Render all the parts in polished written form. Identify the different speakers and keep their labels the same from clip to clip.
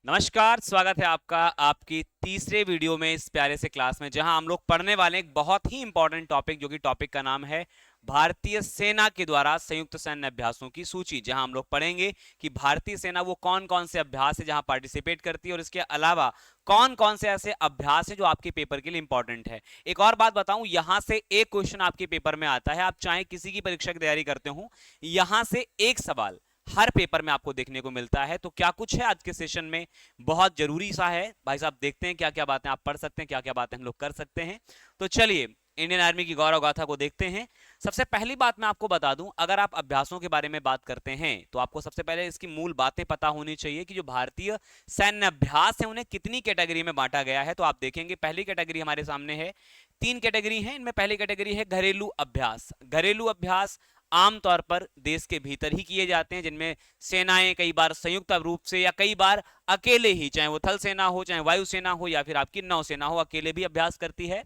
Speaker 1: नमस्कार, स्वागत है आपका आपकी तीसरे वीडियो में इस प्यारे से क्लास में, जहां हम लोग पढ़ने वाले एक बहुत ही इंपॉर्टेंट टॉपिक, जो कि टॉपिक का नाम है भारतीय सेना के द्वारा संयुक्त सैन्य अभ्यासों की सूची। जहां हम लोग पढ़ेंगे कि भारतीय सेना वो कौन कौन से अभ्यास है जहां पार्टिसिपेट करती है, और इसके अलावा कौन कौन से ऐसे अभ्यास है जो आपके पेपर के लिए इंपॉर्टेंट है। एक और बात बताऊं, यहां से एक क्वेश्चन आपके पेपर में आता है, आप चाहे किसी की परीक्षा की तैयारी करते हो, यहां से एक सवाल हर पेपर में आपको देखने को मिलता है। तो क्या कुछ है आज के सेशन में, बहुत जरूरी सा है भाई साहब। देखते हैं क्या क्या बातें आप पढ़ सकते हैं, क्या क्या बातें हम लोग कर सकते हैं। तो चलिए इंडियन आर्मी की गौरव गाथा को देखते हैं। सबसे पहली बात मैं आपको बता दूं, अगर आप अभ्यासों के बारे में बात करते हैं तो आपको सबसे पहले इसकी मूल बातें पता होनी चाहिए कि जो भारतीय सैन्य अभ्यास है उन्हें कितनी कैटेगरी में बांटा गया है। तो आप देखेंगे पहली कैटेगरी हमारे सामने है, तीन कैटेगरी है इनमें। पहली कैटेगरी है घरेलू अभ्यास। घरेलू अभ्यास आमतौर पर देश के भीतर ही किए जाते हैं, जिनमें सेनाएं कई बार संयुक्त रूप से या कई बार अकेले ही, चाहे वो थल सेना हो, चाहे वायुसेना हो, या फिर आपकी नौसेना हो, अकेले भी अभ्यास करती है।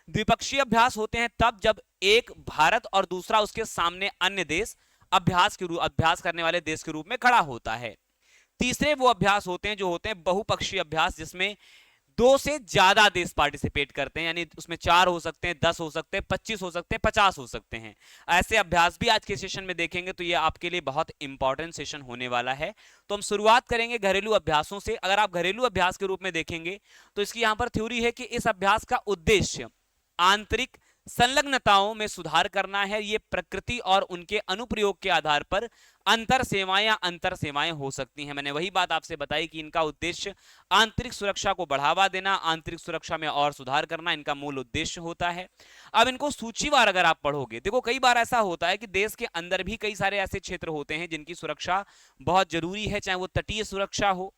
Speaker 1: द्विपक्षीय अभ्यास होते हैं तब जब एक भारत और दूसरा उसके सामने अन्य देश अभ्यास करने वाले देश के रूप में खड़ा होता है। तीसरे वो अभ्यास होते हैं जो होते हैं बहुपक्षीय अभ्यास, जिसमें दो से ज्यादा देश पार्टिसिपेट करते हैं, यानी उसमें 4 हो सकते हैं, 10 हो सकते हैं, 25 हो सकते हैं, 50 हो सकते हैं। ऐसे अभ्यास भी आज के सेशन में देखेंगे, तो ये आपके लिए बहुत इंपॉर्टेंट सेशन होने वाला है। तो हम शुरुआत करेंगे घरेलू अभ्यासों से। अगर आप घरेलू अभ्यास के रूप में देखेंगे तो इसकी यहां पर थ्योरी है कि इस अभ्यास का उद्देश्य आंतरिक संलग्नताओं में सुधार करना है। ये प्रकृति और उनके अनुप्रयोग के आधार पर अंतर सेवाएं या अंतर सेवाएं हो सकती हैं। मैंने वही बात आपसे बताई कि इनका उद्देश्य आंतरिक सुरक्षा को बढ़ावा देना, आंतरिक सुरक्षा में और सुधार करना इनका मूल उद्देश्य होता है। अब इनको सूचीवार अगर आप पढ़ोगे, देखो कई बार ऐसा होता है कि देश के अंदर भी कई सारे ऐसे क्षेत्र होते हैं जिनकी सुरक्षा बहुत जरूरी है, चाहे वो तटीय सुरक्षा हो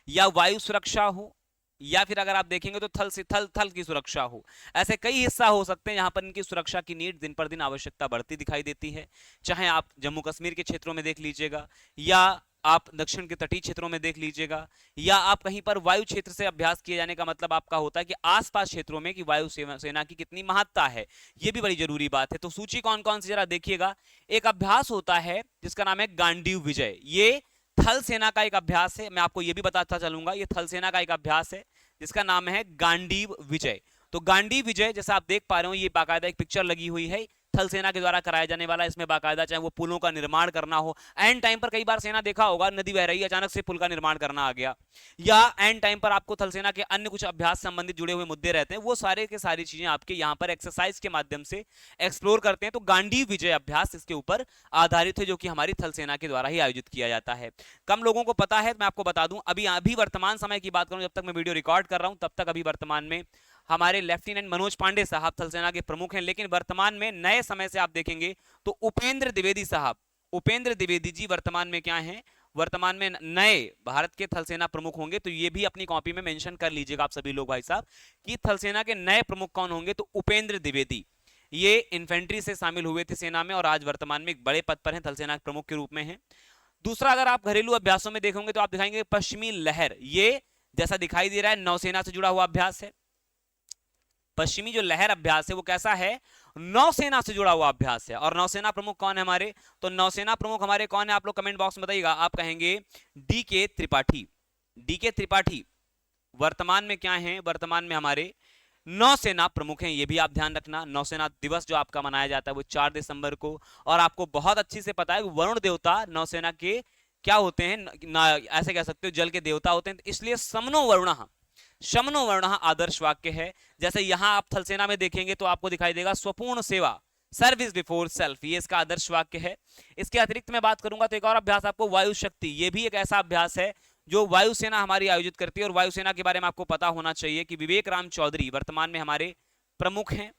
Speaker 1: या वायु सुरक्षा हो, या फिर अगर आप देखेंगे तो थल की सुरक्षा हो। ऐसे कई हिस्सा हो सकते हैं जहां पर इनकी सुरक्षा की नीड दिन पर दिन आवश्यकता बढ़ती दिखाई देती है। चाहे आप जम्मू कश्मीर के क्षेत्रों में देख लीजिएगा, या आप दक्षिण के तटीय क्षेत्रों में देख लीजिएगा, या आप कहीं पर वायु क्षेत्र से अभ्यास किए जाने का मतलब आपका होता है कि आसपास क्षेत्रों में कि वायु सेना की कितनी महत्ता है, ये भी बड़ी जरूरी बात है। तो सूची कौन कौन सी जरा देखिएगा। एक अभ्यास होता है जिसका नाम है गांडीव विजय। ये थल सेना का एक अभ्यास है, मैं आपको यह भी बताता चलूंगा, ये थल सेना का एक अभ्यास है जिसका नाम है गांडीव विजय। तो गांडीव विजय जैसा आप देख पा रहे हो, ये बाकायदा एक पिक्चर लगी हुई है, थल सेना के द्वारा कराया जाने वाला। इसमें बाकायदा चाहे वो पुलों का निर्माण करना हो, एंड टाइम पर कई बार सेना देखा होगा नदी बह रही, अचानक से पुल का निर्माण करना आ गया, या एंड टाइम पर आपको थल सेना के अन्य कुछ अभ्यास संबंधित जुड़े हुए मुद्दे रहते हैं, वो सारे के सारी चीजें आपके यहाँ पर एक्सरसाइज के माध्यम से एक्सप्लोर करते हैं। तो गांडीव विजय अभ्यास इसके ऊपर आधारित है, जो कि हमारी थल सेना के द्वारा ही आयोजित किया जाता है। कम लोगों को पता है, मैं आपको बता दूं, अभी वर्तमान समय की बात करूं, जब तक मैं वीडियो रिकॉर्ड कर रहा हूं तब तक अभी वर्तमान में हमारे लेफ्टिनेंट मनोज पांडे साहब थल सेना के प्रमुख हैं। लेकिन वर्तमान में नए समय से आप देखेंगे तो उपेंद्र द्विवेदी साहब, उपेंद्र द्विवेदी जी वर्तमान में क्या हैं, वर्तमान में नए भारत के थल सेना प्रमुख होंगे। तो ये भी अपनी कॉपी में मेंशन कर लीजिएगा आप सभी लोग भाई साहब, कि थल सेना के नए प्रमुख कौन होंगे। तो उपेंद्र द्विवेदी ये इन्फेंट्री से शामिल हुए थे सेना में, और आज वर्तमान में एक बड़े पद पर हैं, थल सेना के प्रमुख के रूप में हैं। दूसरा, अगर आप घरेलू अभ्यासों में देखोगे तो आप दिखाएंगे पश्चिमी लहर। ये जैसा दिखाई दे रहा है नौसेना से जुड़ा हुआ अभ्यास है। पश्चिमी जो लहर अभ्यास है वो कैसा है, नौसेना से जुड़ा हुआ अभ्यास है। और नौसेना प्रमुख कौन है हमारे, तो नौसेना प्रमुख हमारे कौन है, आप लोग कमेंट बॉक्स में बताइएगा। आप कहेंगे डी.के. त्रिपाठी। डी.के. त्रिपाठी वर्तमान में क्या है, वर्तमान में हमारे नौसेना प्रमुख हैं। ये भी आप ध्यान रखना। नौसेना दिवस जो आपका मनाया जाता है वो 4 दिसंबर को, और आपको बहुत अच्छी से पता है वरुण देवता नौसेना के क्या होते हैं, ऐसे कह सकते हो जल के देवता होते हैं, इसलिए समनो वरुणः, शमनो वर्णः आदर्श वाक्य है। जैसे यहां आप थल सेना में देखेंगे तो आपको दिखाई देगा स्वपूर्ण सेवा, सर्विस बिफोर सेल्फ, ये इसका आदर्श वाक्य है। इसके अतिरिक्त मैं बात करूंगा तो एक और अभ्यास आपको वायु शक्ति, ये भी एक ऐसा अभ्यास है जो वायुसेना हमारी आयोजित करती है। और वायुसेना के बारे में आपको पता होना चाहिए कि विवेक राम चौधरी वर्तमान में हमारे प्रमुख हैं।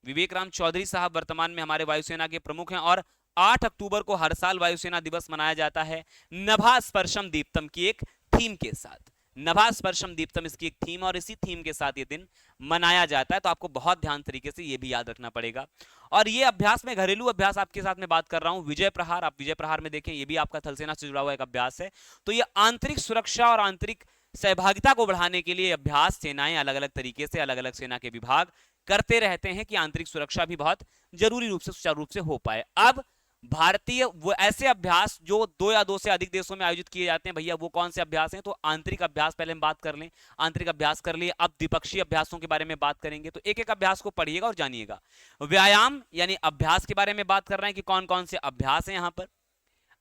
Speaker 1: विवेक राम चौधरी साहब वर्तमान में हमारे वायुसेना के प्रमुख हैं। और 8 अक्टूबर को हर साल वायुसेना दिवस मनाया जाता है नभा स्पर्शम दीप्तम की एक थीम के साथ। नभा स्पर्शम दीप्तम इसकी एक थीम, और इसी थीम के साथ ये दिन मनाया जाता है। तो आपको बहुत ध्यान तरीके से ये भी याद रखना पड़ेगा। और ये अभ्यास में घरेलू अभ्यास आपके साथ में बात कर रहा हूं, विजय प्रहार। आप विजय प्रहार में देखें, ये भी आपका थल सेना से जुड़ा हुआ एक अभ्यास है। तो ये आंतरिक सुरक्षा और आंतरिक सहभागिता को बढ़ाने के लिए अभ्यास सेनाएं अलग अलग तरीके से, अलग अलग सेना के विभाग करते रहते हैं कि आंतरिक सुरक्षा भी बहुत जरूरी रूप से सुचारू रूप से हो पाए। अब भारतीय वो ऐसे अभ्यास जो 2 या 2 से अधिक देशों में आयोजित किए जाते हैं, भैया वो कौन से अभ्यास हैं? तो आंतरिक अभ्यास पहले हम बात कर लें, आंतरिक अभ्यास कर लिए, अब द्विपक्षीय अभ्यासों के बारे में बात करेंगे। तो एक एक अभ्यास को पढ़िएगा और जानिएगा। व्यायाम यानी अभ्यास के बारे में बात कर रहे हैं कि कौन कौन से अभ्यास हैं यहां पर,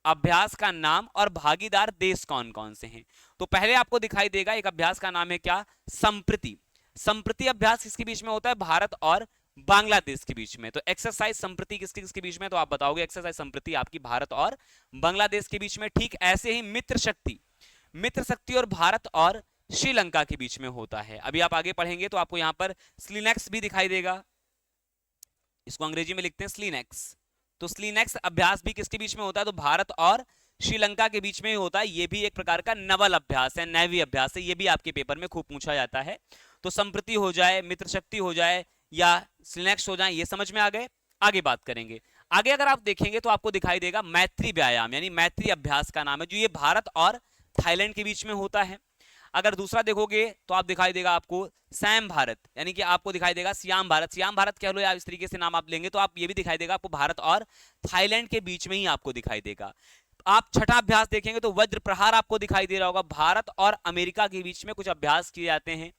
Speaker 1: अभ्यास का नाम और भागीदार देश कौन कौन से हैं। तो पहले आपको दिखाई देगा एक अभ्यास का नाम है क्या? संप्रति। संप्रति अभ्यास किसके बीच में होता है? भारत और बांग्लादेश के बीच में। तो एक्सरसाइज संप्रति किसके किसके बीच में? तो आप बताओगे एक्सरसाइज संप्रति आपकी भारत और बांग्लादेश के बीच में। ठीक ऐसे ही मित्र शक्ति, मित्र शक्ति और भारत और श्रीलंका के बीच में होता है। अभी आप आगे पढ़ेंगे तो आपको यहां पर स्लिनेक्स भी दिखाई देगा, इसको अंग्रेजी में लिखते हैं स्लिनेक्स। तो स्लिनेक्स अभ्यास भी किसके बीच में होता है? तो भारत और श्रीलंका के बीच में ही होता है। यह भी एक प्रकार का नवल अभ्यास है, नैवी अभ्यास है, यह भी आपके पेपर में खूब पूछा जाता है। तो संप्रति हो जाए, मित्र शक्ति हो जाए या स्लिनेक्स हो जाए, ये समझ में आ गए। आगे बात करेंगे। आगे अगर आप देखेंगे तो आपको दिखाई देगा मैत्री व्यायाम यानी मैत्री अभ्यास का नाम है, जो ये भारत और थाईलैंड के बीच में होता है। अगर दूसरा देखोगे तो आप दिखाई देगा आपको सैम भारत, यानी कि आपको दिखाई देगा सियाम भारत। सियाम भारत कह लो या इस तरीके से नाम आप लेंगे तो आप ये भी दिखाई देगा आपको भारत और थाईलैंड के बीच में ही आपको दिखाई देगा। आप छठा अभ्यास देखेंगे तो वज्र प्रहार आपको दिखाई दे रहा होगा। भारत और अमेरिका के बीच में कुछ अभ्यास किए जाते हैं,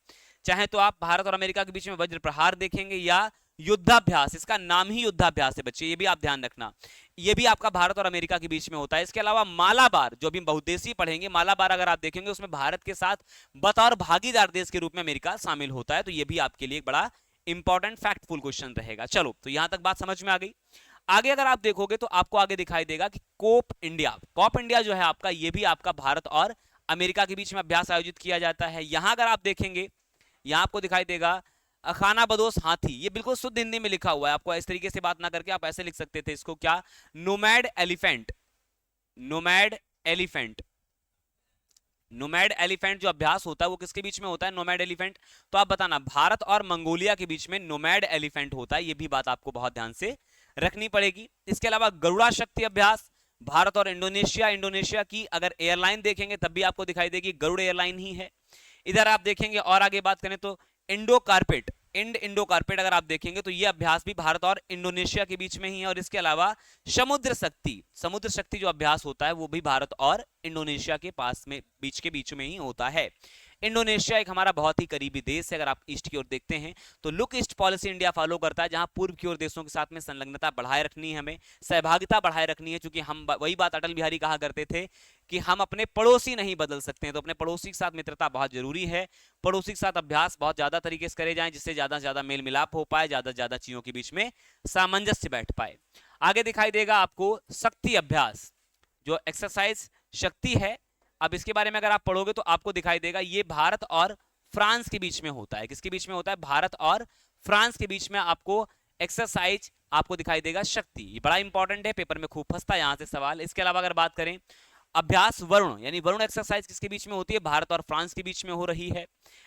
Speaker 1: चाहे तो आप भारत और अमेरिका के बीच में वज्र प्रहार देखेंगे या युद्धाभ्यास, इसका नाम ही युद्धाभ्यास है बच्चे, ये भी आप ध्यान रखना, ये भी आपका भारत और अमेरिका के बीच में होता है। इसके अलावा मालाबार, जो भी बहुदेशीय पढ़ेंगे, मालाबार अगर आप देखेंगे उसमें भारत के साथ बतौर भागीदार देश के रूप में अमेरिका शामिल होता है। तो ये भी आपके लिए एक बड़ा इंपॉर्टेंट फैक्टफुल क्वेश्चन रहेगा। चलो, तो यहां तक बात समझ में आ गई। आगे अगर आप देखोगे तो आपको आगे दिखाई देगा कि कोप इंडिया, कोप इंडिया जो है आपका, ये भी आपका भारत और अमेरिका के बीच में अभ्यास आयोजित किया जाता है। यहां अगर आप देखेंगे, यहां आपको दिखाई देगा अखाना बदोश हाथी, ये बिल्कुल शुद्ध हिंदी में लिखा हुआ है, आपको इस तरीके से बात ना करके आप ऐसे लिख सकते थे इसको, क्या? Nomad elephant. Nomad elephant, nomad elephant जो अभ्यास होता है वो किसके बीच में होता है? Nomad elephant. तो आप बताना, भारत और मंगोलिया के बीच में नोमैड एलिफेंट होता है, ये भी बात आपको बहुत ध्यान से रखनी पड़ेगी। इसके अलावा गरुड़ा शक्ति अभ्यास, भारत और इंडोनेशिया। इंडोनेशिया की अगर एयरलाइन देखेंगे तब भी आपको दिखाई देगी गरुड़ एयरलाइन ही है। इधर आप देखेंगे और आगे बात करें तो इंडो कारपेट, इंडो कारपेट अगर आप देखेंगे तो ये अभ्यास भी भारत और इंडोनेशिया के बीच में ही है। और इसके अलावा समुद्र शक्ति, समुद्र शक्ति जो अभ्यास होता है वो भी भारत और इंडोनेशिया के पास में बीच में ही होता है। इंडोनेशिया एक हमारा बहुत ही करीबी देश है। अगर आप ईस्ट की ओर देखते हैं तो look east policy India follow करता है, जहां पूर्व की ओर देशों के साथ में संलग्नता बढ़ाए रखनी है, हमें सहभागिता बढ़ाए रखनी है। क्योंकि हम, वही बात अटल बिहारी कहा करते थे कि हम अपने पड़ोसी नहीं बदल सकते हैं, तो अपने पड़ोसी के साथ मित्रता बहुत जरूरी है। पड़ोसी के साथ अभ्यास बहुत ज्यादा तरीके से करे जाएं, जिससे ज्यादा से ज्यादा मेल मिलाप हो पाए, ज्यादा से ज्यादा चीजों के बीच में सामंजस्य बैठ पाए। आगे दिखाई देगा आपको शक्ति अभ्यास, जो एक्सरसाइज शक्ति है। अब इसके बारे में अगर आप पढ़ोगे तो आपको दिखाई देगा ये भारत और फ्रांस के बीच में होता है। किसके बीच में होता है? भारत और फ्रांस के बीच में आपको एक्सरसाइज आपको दिखाई देगा शक्ति। ये बड़ा इंपॉर्टेंट है, पेपर में खूब फंसता है यहां से सवाल। इसके अलावा अगर बात करें अभ्यास वरुण, यानी वरुण एक्सरसाइज किसके बीच में होती है? भारत और फ्रांस के बीच में हो रही है।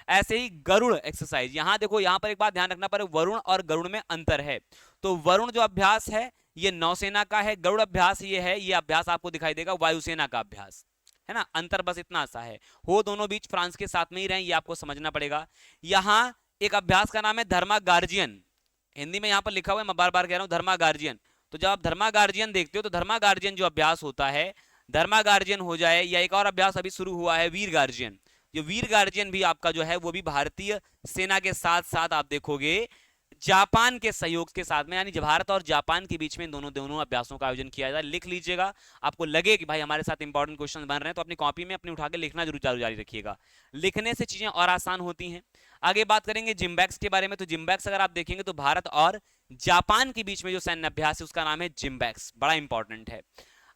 Speaker 1: ऐसे ही गरुड़ एक्सरसाइज, यहां देखो, यहां पर एक बात ध्यान रखना, पर वरुण और गरुड़ में अंतर है। तो वरुण जो अभ्यास है ये नौसेना का है, गरुड़ अभ्यास ये है, ये अभ्यास आपको दिखाई देगा वायुसेना का अभ्यास है ना। अंतर बस इतना सा है, हो दोनों बीच फ्रांस के साथ में ही रहे, ये आपको समझना पड़ेगा। यहां एक अभ्यास का नाम है धर्मा गार्जियन, हिंदी में यहां पर लिखा हुआ है, मैं बार बार कह रहा हूं धर्मा गार्जियन। तो जब आप धर्मा गार्जियन देखते हो तो धर्मा गार्जियन जो अभ्यास होता है, धर्मा गार्जियन हो जाए, या एक और अभ्यास अभी शुरू हुआ है वीर गार्जियन। जो वीर गार्जियन भी आपका जो है वो भी भारतीय सेना के साथ साथ आप देखोगे जापान के सहयोग के साथ में, यानी भारत और जापान के बीच में दोनों अभ्यासों का आयोजन किया जाए। लिख लीजिएगा, आपको लगे कि भाई हमारे साथ इंपॉर्टेंट क्वेश्चन बन रहे हैं तो अपनी कॉपी में अपनी उठा के लिखना जरूर जारी रखिएगा, लिखने से चीजें और आसान होती हैं। आगे बात करेंगे जिम्बैक्स के बारे में। तो जिम्बैक्स अगर आप देखेंगे तो भारत और जापान के बीच में जो सैन्य अभ्यास है उसका नाम है जिम्बैक्स, बड़ा इंपॉर्टेंट है।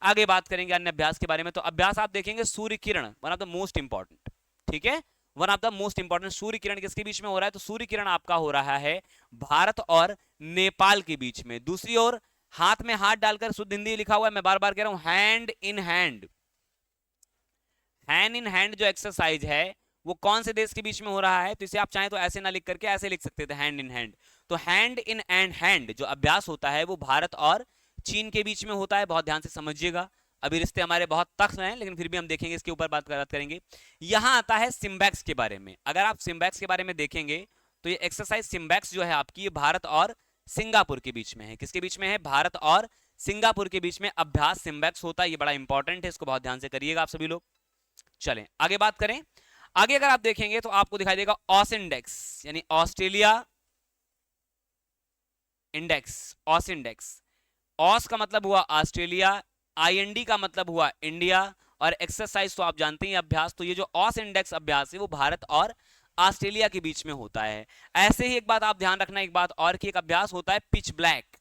Speaker 1: आगे बात करेंगे अन्य अभ्यास के बारे में। तो अभ्यास आप देखेंगे Surya Kiran, one of the most important, ठीक है, one of the most important. Surya Kiran किसके बीच में हो रहा है? तो सूर्य किरण आपका हो रहा है भारत और नेपाल के बीच में। दूसरी ओर हाथ में हाथ डालकर, शुद्ध हिंदी लिखा हुआ है, मैं बार बार कह रहा हूं, hand in hand. Hand in hand जो एक्सरसाइज है वो कौन से देश के बीच में हो रहा है? तो इसे आप चाहें तो ऐसे ना लिख करके ऐसे लिख सकते थे, हैंड इन हैंड। तो हैंड इन एंड हैंड जो अभ्यास होता है वो भारत और चीन के बीच में होता है, बहुत ध्यान से समझिएगा। अभी रिश्ते हमारे बहुत तख्त हैं, लेकिन फिर भी हम देखेंगे, इसके ऊपर बात करेंगे। यहां आता है सिम्बैक्स के बारे में। अगर आप सिम्बैक्स के बारे में देखेंगे तो ये एक्सरसाइज सिम्बैक्स जो है आपकी, ये भारत और सिंगापुर के बीच में है। किसके बीच में है? भारत और सिंगापुर के बीच में अभ्यास सिम्बेक्स होता है। ये बड़ा इंपॉर्टेंट है, इसको बहुत ध्यान से करिएगा आप सभी लोग। चलें आगे बात करें। आगे अगर आप देखेंगे तो आपको दिखाई देगा ऑस इंडेक्स, यानी ऑस्ट्रेलिया इंडेक्स, ऑस इंडेक्स। ऑस का मतलब हुआ ऑस्ट्रेलिया, आईएनडी का मतलब हुआ इंडिया, और एक्सरसाइज तो आप जानते हैं अभ्यास। तो ये जो ऑस इंडेक्स अभ्यास है वो भारत और ऑस्ट्रेलिया के बीच में होता है। ऐसे ही एक बात आप ध्यान रखना, एक बात और कि एक अभ्यास होता है पिच ब्लैक।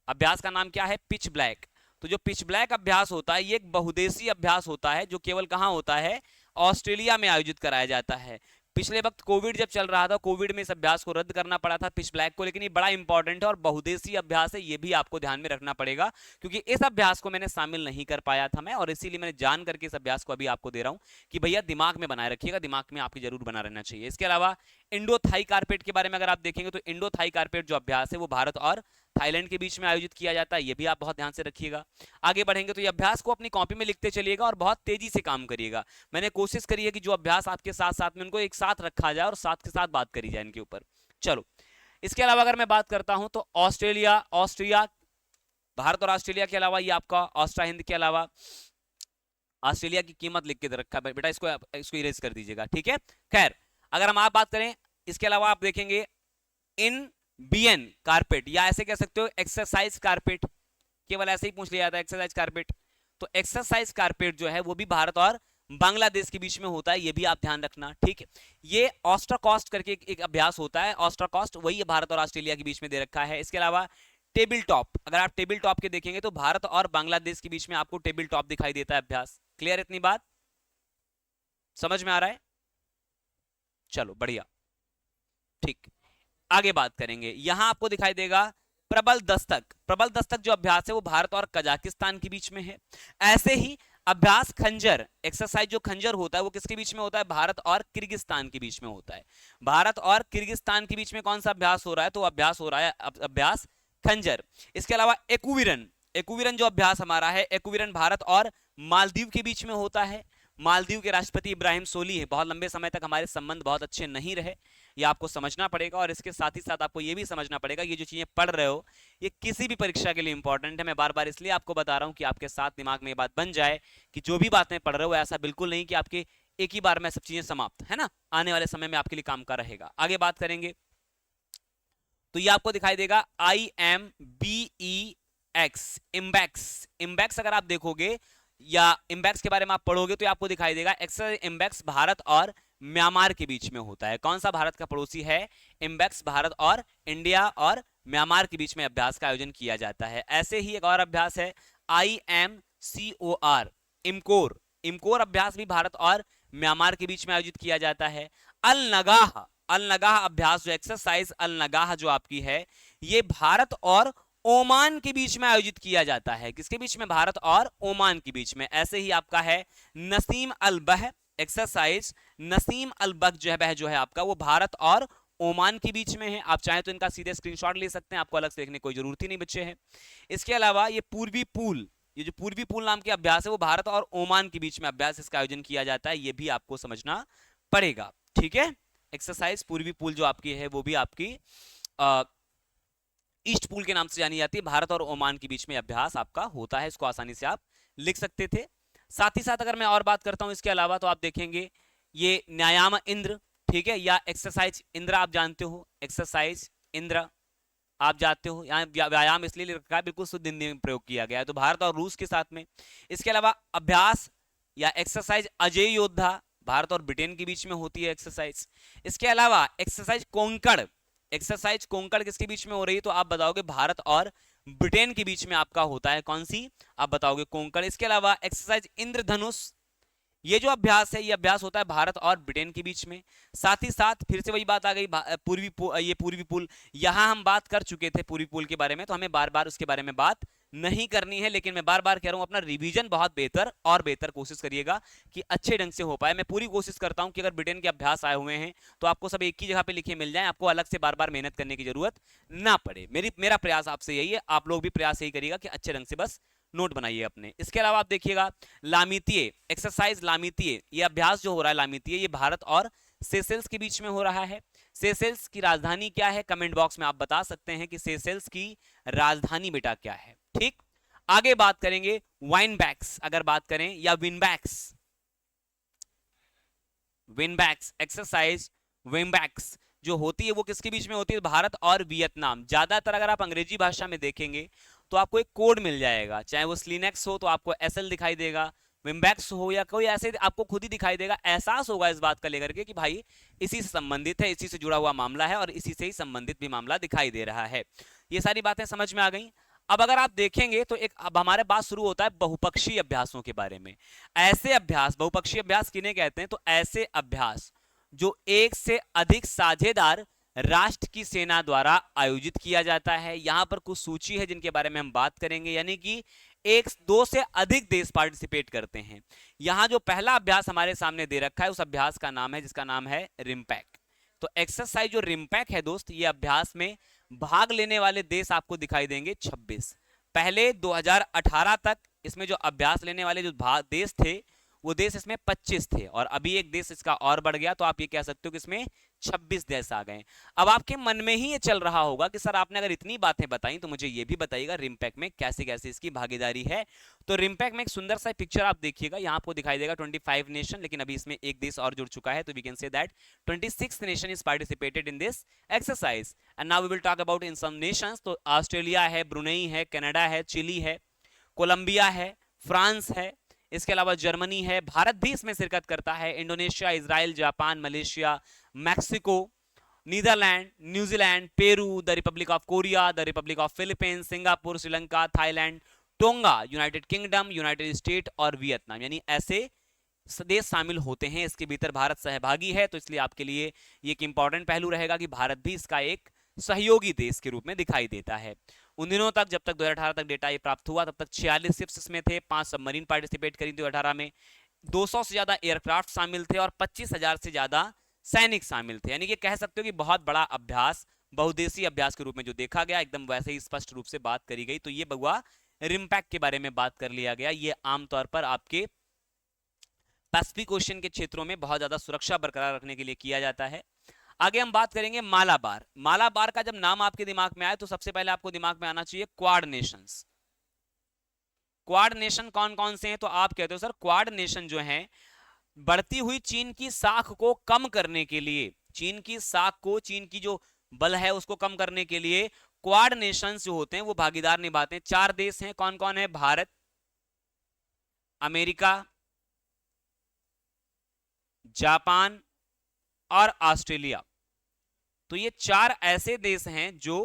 Speaker 1: अभ्यास का नाम क्या है? Pitch black. तो जो पिच ब्लैक अभ्यास होता है ये एक बहुदेशीय अभ्यास होता है जो केवल कहां होता है? ऑस्ट्रेलिया में आयोजित कराया जाता है। पिछले वक्त कोविड जब चल रहा था, कोविड में इस अभ्यास को रद्द करना पड़ा था पिच ब्लैक को, लेकिन ये बड़ा इंपॉर्टेंट है और बहुदेशीय अभ्यास है, ये भी आपको ध्यान में रखना पड़ेगा, क्योंकि इस अभ्यास को मैंने शामिल नहीं कर पाया था मैं, और इसीलिए मैंने जान करके इस अभ्यास को अभी आपको दे रहा हूं कि भैया दिमाग में बनाए रखिएगा, दिमाग में आपके जरूर बना रहना चाहिए। इसके अलावा इंडो थाई कारपेट के बारे में अगर आप देखेंगे तो इंडो थाई कारपेट जो अभ्यास है वो भारत और थाईलैंड के बीच में आयोजित किया जाता है, ये भी आप बहुत ध्यान से रखिएगा। आगे बढ़ेंगे तो ये अभ्यास को अपनी कॉपी में लिखते चलिएगा और बहुत तेजी से काम करिएगा। मैंने कोशिश करी है कि जो अभ्यास आपके साथ साथ में उनको एक साथ रखा जाए और साथ के साथ बात करी जाए इनके ऊपर। चलो इसके अलावा अगर मैं बात करता हूं तो ऑस्ट्रेलिया, ऑस्ट्रिया, भारत और ऑस्ट्रेलिया के अलावा ये आपका ऑस्ट्रा हिंद के अलावा ऑस्ट्रेलिया की कीमत लिख के रखा है बेटा, इसको इरेज कर दीजिएगा, ठीक है। खैर अगर हम आप बात करें इसके अलावा आप देखेंगे इन बीएन कारपेट, या ऐसे कह सकते हो एक्सरसाइज कारपेट, केवल ऐसे ही पूछ लिया जाता है एक्सरसाइज कारपेट। तो एक्सरसाइज कारपेट जो है वो भी भारत और बांग्लादेश के बीच में होता है, ये भी आप ध्यान रखना, ठीक है। ये ऑस्ट्राकॉस्ट करके एक अभ्यास होता है, ऑस्ट्राकॉस्ट वही भारत और ऑस्ट्रेलिया के बीच में दे रखा है। इसके अलावा टेबल टॉप, अगर आप टेबल टॉप के देखेंगे तो भारत और बांग्लादेश के बीच में आपको टेबल टॉप दिखाई देता है अभ्यास। क्लियर इतनी बात समझ में आ रहा है? चलो बढ़िया, ठीक। आगे बात करेंगे, यहां आपको दिखाई देगा प्रबल दस्तक। प्रबल दस्तक जो अभ्यास है वो भारत और कजाकिस्तान के बीच में है। ऐसे ही अभ्यास खंजर, एक्सरसाइज जो खंजर होता है वो किसके बीच में होता है? भारत और किर्गिस्तान के बीच में होता है। भारत और किर्गिस्तान के बीच में कौन सा अभ्यास हो रहा है? तो अभ्यास हो रहा है अभ्यास खंजर। इसके अलावा एकुविरन, एकुविरन जो अभ्यास हमारा है, एकुविरन भारत और मालदीव के बीच में होता है। मालदीव के राष्ट्रपति इब्राहिम सोली है, बहुत लंबे समय तक हमारे संबंध बहुत अच्छे नहीं रहे, ये आपको समझना पड़ेगा। और इसके साथ ही साथ आपको ये भी समझना पड़ेगा ये जो चीजें पढ़ रहे हो ये किसी भी परीक्षा के लिए इंपॉर्टेंट है। मैं बार बार इसलिए आपको बता रहा हूं कि आपके साथ दिमाग में ये बात बन जाए कि जो भी बातें पढ़ रहे हो ऐसा बिल्कुल नहीं कि आपके एक ही बार में सब चीजें समाप्त है ना, आने वाले समय में आपके लिए काम का रहेगा। आगे बात करेंगे तो ये आपको दिखाई देगा IMBEX, इम्बैक्स। इम्बैक्स अगर आप देखोगे या इम्बैक्स के बारे में आप पढ़ोगे तो आपको दिखाई देगा एक्सरसाइज इम्बैक्स भारत और म्यांमार के बीच में होता है। कौन सा भारत का पड़ोसी है? इम्बैक्स भारत और इंडिया और म्यांमार के बीच में अभ्यास का आयोजन किया जाता है। ऐसे ही एक और अभ्यास है IMCOR, इमकोर। इमकोर अभ्यास भी भारत और म्यांमार के बीच में आयोजित किया जाता है। अल नगाह, अल नगाह अभ्यास जो एक्सरसाइज अल नगाह जो आपकी है ये भारत और ओमान के बीच में आयोजित किया जाता है। किसके बीच में? भारत और ओमान के बीच में। ऐसे ही आपका है नसीम अल बह, एक्सरसाइज नसीम अल बह जो है आपका वो भारत और ओमान के बीच में है। आप चाहें तो इनका सीधे स्क्रीनशॉट ले सकते हैं, आपको अलग से देखने की कोई जरूरत ही नहीं बच्चे हैं। इसके अलावा ये पूर्वी पूल, ये जो पूर्वी पूल नाम के अभ्यास है वो भारत और ओमान के बीच में अभ्यास इसका आयोजन किया जाता है, ये भी आपको समझना पड़ेगा, ठीक है। एक्सरसाइज पूर्वी पूल जो आपकी है वो भी आपकी ईस्ट पूल के नाम से जानी जाती है। भारत और ओमान के बीच में अभ्यास आपका होता है, इसको आसानी से आप लिख सकते थे। साथ ही साथ अगर मैं और बात करता हूं इसके अलावा तो आप देखेंगे ये न्यायाम इंद्र, ठीक है, या एक्सरसाइज इंद्र आप जानते हो, एक्सरसाइज इंद्र आप जानते हो, यहाँ व्यायाम इसलिए रखा है बिल्कुल शुद्ध हिंदी में प्रयोग किया गया है, तो भारत और रूस के साथ में। इसके अलावा अभ्यास या एक्सरसाइज अजय योद्धा भारत और ब्रिटेन के बीच में होती है एक्सरसाइज। इसके अलावा एक्सरसाइज कोंकण, एक्सरसाइज कोंकण किसके बीच में हो रही है? तो आप बताओगे भारत और ब्रिटेन के बीच में आपका होता है। कौन सी? आप बताओगे कोंकण। इसके अलावा एक्सरसाइज इंद्रधनुष, ये जो अभ्यास है ये अभ्यास होता है भारत और ब्रिटेन के बीच में। साथ ही साथ फिर से वही बात आ गई ये पूर्वी पुल, यहां हम बात कर चुके थे पूर्वी पुल के बारे में, तो हमें बार बार उसके बारे में बात नहीं करनी है। लेकिन मैं बार बार कह रहा हूं अपना रिवीजन बहुत बेहतर और बेहतर कोशिश करिएगा कि अच्छे ढंग से हो पाए। मैं पूरी कोशिश करता हूं कि अगर ब्रिटेन के अभ्यास आए हुए हैं तो आपको सब एक ही जगह पे लिखे मिल जाए, आपको अलग से बार बार मेहनत करने की जरूरत ना पड़े। मेरा प्रयास आपसे यही है, आप लोग भी प्रयास यही करिएगा कि अच्छे ढंग से बस नोट बनाइए अपने। इसके अलावा आप देखिएगा लामितीय, एक्सरसाइज लामितीय, ये अभ्यास जो हो रहा है लामितीय ये भारत और सेशेल्स के बीच में हो रहा है। सेशेल्स की राजधानी क्या है? कमेंट बॉक्स में आप बता सकते हैं कि सेशेल्स की राजधानी बेटा क्या है, ठीक। आगे बात करेंगे वाइनबैक्स, अगर बात करें, या विनबैक्स, विनबैक्स एक्सरसाइज, विनबैक्स जो होती है वो किसके बीच में होती है? भारत और वियतनाम। ज्यादातर अगर आप अंग्रेजी भाषा में देखेंगे तो आपको एक कोड मिल जाएगा, चाहे वो स्लिनेक्स हो तो आपको एसएल दिखाई देगा, विम्बैक्स हो या कोई ऐसे आपको खुद ही दिखाई देगा। एहसास होगा इस बात का लेकर के कि भाई इसी से संबंधित है, इसी से जुड़ा हुआ मामला है और इसी से ही संबंधित भी मामला दिखाई दे रहा है। ये सारी बातें समझ में आ गई। अब अगर आप देखेंगे तो एक अब हमारे बात शुरू होता है बहुपक्षीय अभ्यासों के बारे में। ऐसे अभ्यास, बहुपक्षीय अभ्यास किन्हें कहते हैं? तो ऐसे अभ्यास जो एक से अधिक साझेदार राष्ट्र की सेना द्वारा आयोजित किया जाता है। यहां पर कुछ सूची है जिनके बारे में हम बात करेंगे, यानी कि एक दो से अधिक देश पार्टिसिपेट करते हैं। यहां जो पहला अभ्यास हमारे सामने दे रखा है उस अभ्यास का नाम है, जिसका नाम है रिम्पैक। तो एक्सरसाइज जो रिम्पैक है दोस्त, ये अभ्यास में भाग लेने वाले देश आपको दिखाई देंगे 26। पहले 2018 तक इसमें जो अभ्यास लेने वाले जो देश थे वो देश इसमें 25 थे, और अभी एक देश इसका और बढ़ गया, तो आप ये कह सकते हो कि इसमें 26 देश आ गए। अब आपके मन में ही ये चल रहा होगा कि सर आपने अगर इतनी बातें बताई तो मुझे ये भी बताइएगा रिम्पैक में कैसे कैसे इसकी भागीदारी है। तो रिम्पैक में एक सुंदर सा पिक्चर आप देखिएगा, यहाँ आपको दिखाई देगा 25 नेशन, लेकिन अभी इसमें एक देश और जुड़ चुका है, तो we can say that 26 nation is participated in this exercise. And now we will talk about in some nations. तो ऑस्ट्रेलिया है, ब्रुनेई है, कनाडा है, चिली है, कोलंबिया है, फ्रांस है, इसके अलावा जर्मनी है, भारत भी इसमें शिरकत करता है, Indonesia, Israel, Japan, Malaysia, Mexico, Netherland, New Zealand, Peru, the Republic of Korea, the Republic of Philippines, Singapore, Sri Lanka, Thailand, Tonga, United Kingdom, United State और वियतनाम, यानी ऐसे देश शामिल होते हैं। इसके भीतर भारत सहभागी है, तो इसलिए आपके लिए ये एक इंपॉर्टेंट पहलू रहेगा कि भारत भी इसका एक सहयोगी देश के रूप में दिखाई देता है। उन दिनों तक, जब तक 2018 तक डेटा ये प्राप्त हुआ, तब तक 46 शिप्स इसमें थे, 5 सबमरीन पार्टिसिपेट करी 2018 में, 200 से ज्यादा एयरक्राफ्ट शामिल थे और 25,000 से ज्यादा सैनिक शामिल थे। यानी कि कह सकते हो कि बहुत बड़ा अभ्यास, बहुदेशीय अभ्यास के रूप में जो देखा गया, एकदम वैसे ही स्पष्ट रूप से बात करी गई। तो ये बगुआ रिम्पैक के बारे में बात कर लिया गया। ये आमतौर पर आपके पैसिफिक ओशन के क्षेत्रों में बहुत ज्यादा सुरक्षा बरकरार रखने के लिए किया जाता है। आगे हम बात करेंगे मालाबार। मालाबार का जब नाम आपके दिमाग में आए तो सबसे पहले आपको दिमाग में आना चाहिए क्वाड नेशंस। क्वाड नेशन कौन कौन से हैं? तो आप कहते हो सर क्वाड नेशन जो हैं, बढ़ती हुई चीन की साख को कम करने के लिए, चीन की साख को, चीन की जो बल है उसको कम करने के लिए क्वाड नेशंस जो होते हैं वो भागीदार निभाते हैं। 4 देश हैं, कौन कौन है? भारत, अमेरिका, जापान और ऑस्ट्रेलिया। तो ये 4 ऐसे देश हैं जो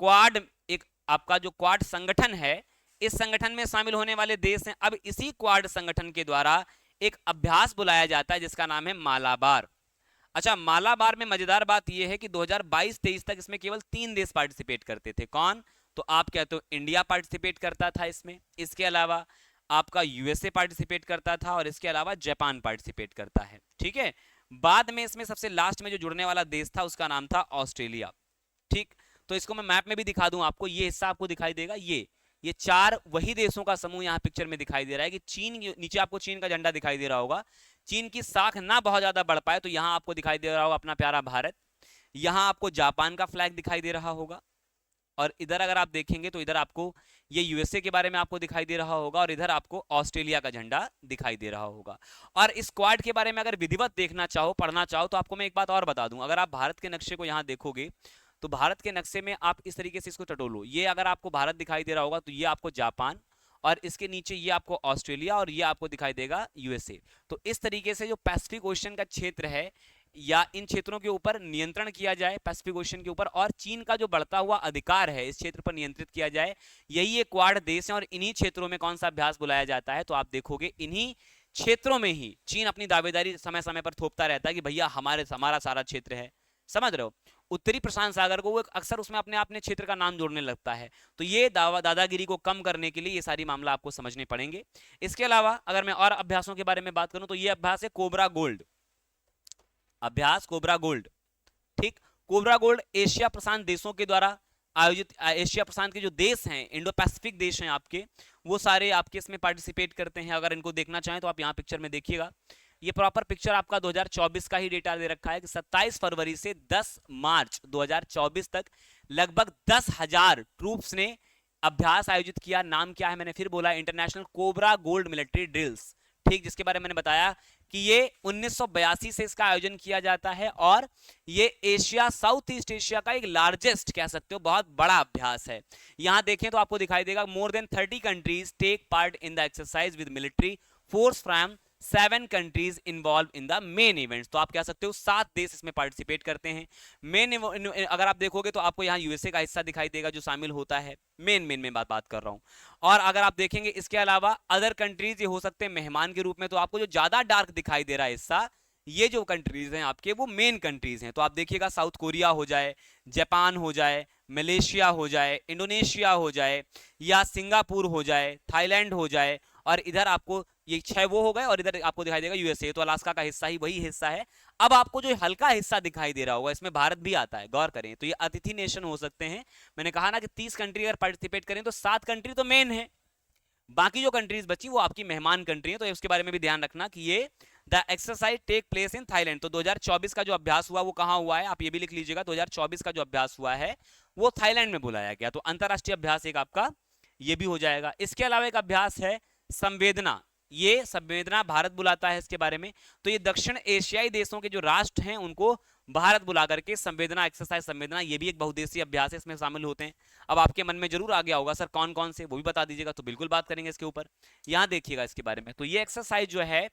Speaker 1: क्वाड, एक आपका जो क्वाड संगठन है, इस संगठन में शामिल होने वाले देश हैं। अब इसी क्वाड संगठन के द्वारा एक अभ्यास बुलाया जाता है जिसका नाम है मालाबार। अच्छा, मालाबार में मजेदार बात यह है कि 2022-23 तक इसमें केवल 3 देश पार्टिसिपेट करते थे। कौन? तो आप कहते हो इंडिया पार्टिसिपेट करता था इसमें, इसके अलावा आपका यूएसए पार्टिसिपेट करता था और इसके अलावा जापान पार्टिसिपेट करता है। ठीक है, बाद में इसमें सबसे लास्ट में जो जुड़ने वाला देश था उसका नाम था ऑस्ट्रेलिया। ठीक, तो इसको मैं मैप में भी दिखा दूं आपको, ये हिस्सा आपको दिखाई देगा, ये 4 वही देशों का समूह यहाँ पिक्चर में दिखाई दे रहा है कि चीन, नीचे आपको चीन का झंडा दिखाई दे रहा होगा। चीन की साख ना बहुत ज्यादा बढ़ पाए तो यहाँ आपको दिखाई दे रहा होगा अपना प्यारा भारत, यहाँ आपको जापान का फ्लैग दिखाई दे रहा होगा, और इधर अगर आप देखेंगे तो इधर आपको ये यूएसए के बारे में आपको दिखाई दे रहा होगा और इधर आपको ऑस्ट्रेलिया का झंडा दिखाई दे रहा होगा। और इस क्वाड के बारे में अगर विधिवत देखना चाहो, पढ़ना चाहो, तो आपको मैं एक बात और बता दूं। अगर आप भारत के नक्शे को यहाँ देखोगे तो भारत के नक्शे में आप इस तरीके से इसको टटोलो, ये अगर आपको भारत दिखाई दे रहा होगा तो ये आपको जापान, और इसके नीचे ये आपको ऑस्ट्रेलिया और ये आपको दिखाई देगा यूएसए। तो इस तरीके से जो पैसिफिक ओशन का क्षेत्र है या इन क्षेत्रों के ऊपर नियंत्रण किया जाए, पैसिफिक ओशन के ऊपर, और चीन का जो बढ़ता हुआ अधिकार है इस क्षेत्र पर नियंत्रित किया जाए, यही ये क्वाड देश है। और इन्हीं क्षेत्रों में कौन सा अभ्यास बुलाया जाता है? तो आप देखोगे इन्हीं क्षेत्रों में ही चीन अपनी दावेदारी समय समय पर थोपता रहता है कि भैया हमारा सारा क्षेत्र है। समझ रहे हो? उत्तरी प्रशांत सागर को वो अक्सर उसमें अपने क्षेत्र का नाम जोड़ने लगता है। तो ये दादागिरी को कम करने के लिए ये सारी मामला आपको समझने पड़ेंगे। इसके अलावा अगर मैं और अभ्यासों के बारे में बात करूं तो ये अभ्यास है कोबरा गोल्ड, अभ्यास कोबरा गोल्ड। ठीक, कोबरा गोल्ड एशिया प्रशांत देशों के द्वारा आयोजित, एशिया प्रशांत के जो देश हैं, इंडो पैसिफिक देश हैं आपके, वो सारे आपके इसमें पार्टिसिपेट करते हैं। अगर इनको देखना चाहें तो आप यहाँ पिक्चर में देखिएगा, ये प्रॉपर पिक्चर आपका 2024 का ही डेटा दे रखा है कि 27 फरवरी से 10 मार्च 2024 तक लगभग 10,000 ट्रूप्स ने अभ्यास आयोजित किया। नाम क्या है, मैंने फिर बोला, international cobra gold military drills, ठीक, जिसके बारे में मैंने बताया कि ये 1982 से इसका आयोजन किया जाता है और ये एशिया, साउथ ईस्ट एशिया का एक लार्जेस्ट कह सकते हो, बहुत बड़ा अभ्यास है। यहां देखें तो आपको दिखाई देगा more then 30 countries take part in the exercise with military force from 7 countries involve in the main events. तो आप कह सकते हो 7 देश इसमें पार्टिसिपेट करते हैं। मेन अगर आप देखोगे तो आपको यहाँ यूएसए का हिस्सा दिखाई देगा जो शामिल होता है, मेन में बात कर रहा हूँ। और अगर आप देखेंगे इसके अलावा अदर कंट्रीज ये हो सकते हैं मेहमान के रूप में। तो आपको जो ज्यादा डार्क दिखाई दे रहा है हिस्सा, ये जो कंट्रीज हैं आपके वो मेन कंट्रीज हैं। तो आप देखिएगा साउथ कोरिया हो जाए, जापान हो जाए, मलेशिया हो जाए, इंडोनेशिया हो जाए, या सिंगापुर हो जाए, थाईलैंड हो जाए, और इधर आपको ये 6 वो हो गए, और इधर आपको दिखाई देगा यूएसए। तो अलास्का का हिस्सा ही वही हिस्सा है। अब आपको जो हल्का हिस्सा दिखाई दे रहा होगा इसमें भारत भी आता है, गौर करें। तो ये अतिथि नेशन हो सकते हैं। मैंने कहा ना कि 30 कंट्री अगर पार्टिसिपेट करें तो 7 कंट्री तो मेन है, बाकी जो कंट्रीज बची वो आपकी मेहमान कंट्री है। तो उसके बारे में भी ध्यान रखना कि ये the exercise take place in Thailand. तो 2024 का जो अभ्यास हुआ वो कहां हुआ है, आप ये भी लिख लीजिएगा। 2024 का जो अभ्यास हुआ है वो थाईलैंड में बुलाया गया। तो अंतरराष्ट्रीय अभ्यास एक आपका ये भी हो जाएगा। इसके अलावा एक अभ्यास है संवेदना, ये संवेदना भारत बुलाता है इसके बारे में। तो ये दक्षिण एशियाई देशों के जो राष्ट्र हैं उनको भारत बुला करके संवेदना, एक्सरसाइज संवेदना, ये भी एक बहुदेशीय अभ्यास है, इसमें शामिल होते हैं। अब आपके मन में जरूर आ गया होगा सर कौन कौन से, वो भी बता दीजिएगा। तो बिल्कुल बात करेंगे इसके ऊपर, यहां देखिएगा इसके बारे में। तो ये एक्सरसाइज जो है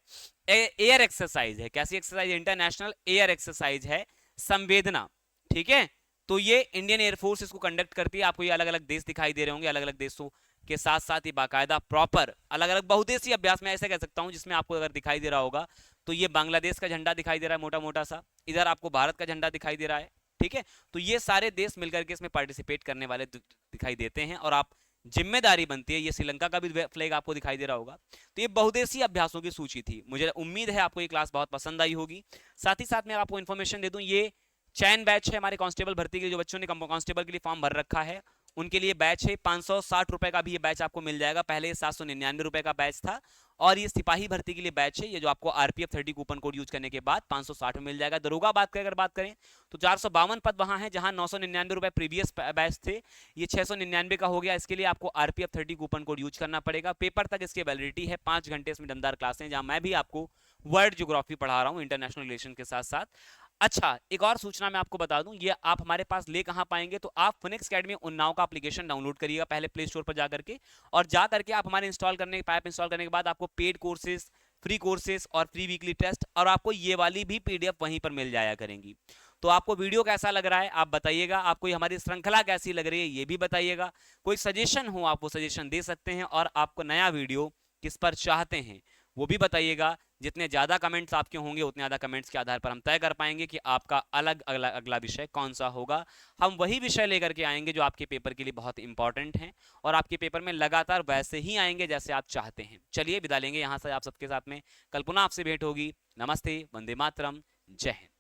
Speaker 1: एयर एक्सरसाइज है। कैसी एक्सरसाइज? इंटरनेशनल एयर एक्सरसाइज है संवेदना, ठीक है। तो ये इंडियन एयरफोर्स इसको कंडक्ट करती है। आपको ये अलग अलग देश दिखाई दे रहे होंगे, अलग अलग देशों के साथ साथ ही बाकायदा प्रॉपर अलग अलग बहुदेशीय अभ्यास में ऐसे कह सकता हूं, जिसमें आपको अगर दिखाई दे रहा होगा तो ये बांग्लादेश का झंडा दिखाई दे रहा है मोटा मोटा सा, इधर आपको भारत का झंडा दिखाई दे रहा है, ठीक है। तो ये सारे देश मिलकर के इसमें पार्टिसिपेट करने वाले दिखाई देते हैं, और आप जिम्मेदारी बनती है। ये श्रीलंका का भी फ्लैग आपको दिखाई दे रहा होगा। तो ये बहुदेशीय अभ्यासों की सूची थी। मुझे उम्मीद है आपको ये क्लास बहुत पसंद आई होगी। साथ ही साथ मैं आपको इन्फॉर्मेशन दे दूं, ये चैन बैच है हमारे कांस्टेबल भर्ती के लिए। जो बच्चों ने कांस्टेबल के लिए फॉर्म भर रखा है उनके लिए बैच है। 560 रुपए का भी ये बैच आपको मिल जाएगा। पहले 799 रुपए का बैच था। और ये सिपाही भर्ती के लिए बैच है, ये जो आपको आरपीएफ 30 कूपन कोड यूज करने के बाद 560 में मिल जाएगा। दरोगा अगर बात करें तो 452 पद वहां है, जहां 999 रुपए प्रीवियस बैच थे, ये 699 का हो गया। इसके लिए आपको आरपीएफ 30 कूपन कोड यूज करना पड़ेगा। पेपर तक इसकी वैलिडिटी है, 5 घंटे इसमें दमदार क्लासें, जहां मैं भी आपको वर्ल्ड ज्योग्राफी पढ़ा रहा हूँ इंटरनेशनल रिलेशन के साथ साथ। अच्छा, एक और सूचना मैं आपको बता दूं, ये आप हमारे पास ले कहां पाएंगे, तो आप फिनिक्स एकेडमी उन्नाव का एप्लीकेशन डाउनलोड करिएगा पहले प्ले स्टोर पर जाकर के, और जा करके आप हमारे ऐप इंस्टॉल करने के बाद आपको पेड कोर्सेज, फ्री कोर्सेज और फ्री वीकली टेस्ट, और आपको ये वाली भी पीडीएफ वहीं पर मिल जाया करेंगी। तो आपको वीडियो कैसा लग रहा है आप बताइएगा, आपको हमारी श्रृंखला कैसी लग रही है ये भी बताइएगा। कोई सजेशन हो आप वो सजेशन दे सकते हैं, और आपको नया वीडियो किस पर चाहते हैं वो भी बताइएगा। जितने ज्यादा कमेंट्स आपके होंगे उतने ज्यादा कमेंट्स के आधार पर हम तय कर पाएंगे कि आपका अलग अगला विषय कौन सा होगा। हम वही विषय लेकर के आएंगे जो आपके पेपर के लिए बहुत इंपॉर्टेंट हैं, और आपके पेपर में लगातार वैसे ही आएंगे जैसे आप चाहते हैं। चलिए विदा लेंगे यहाँ से आप सबके साथ में। कल पुनः आपसे भेंट होगी। नमस्ते, वंदे मातरम, जय हिंद।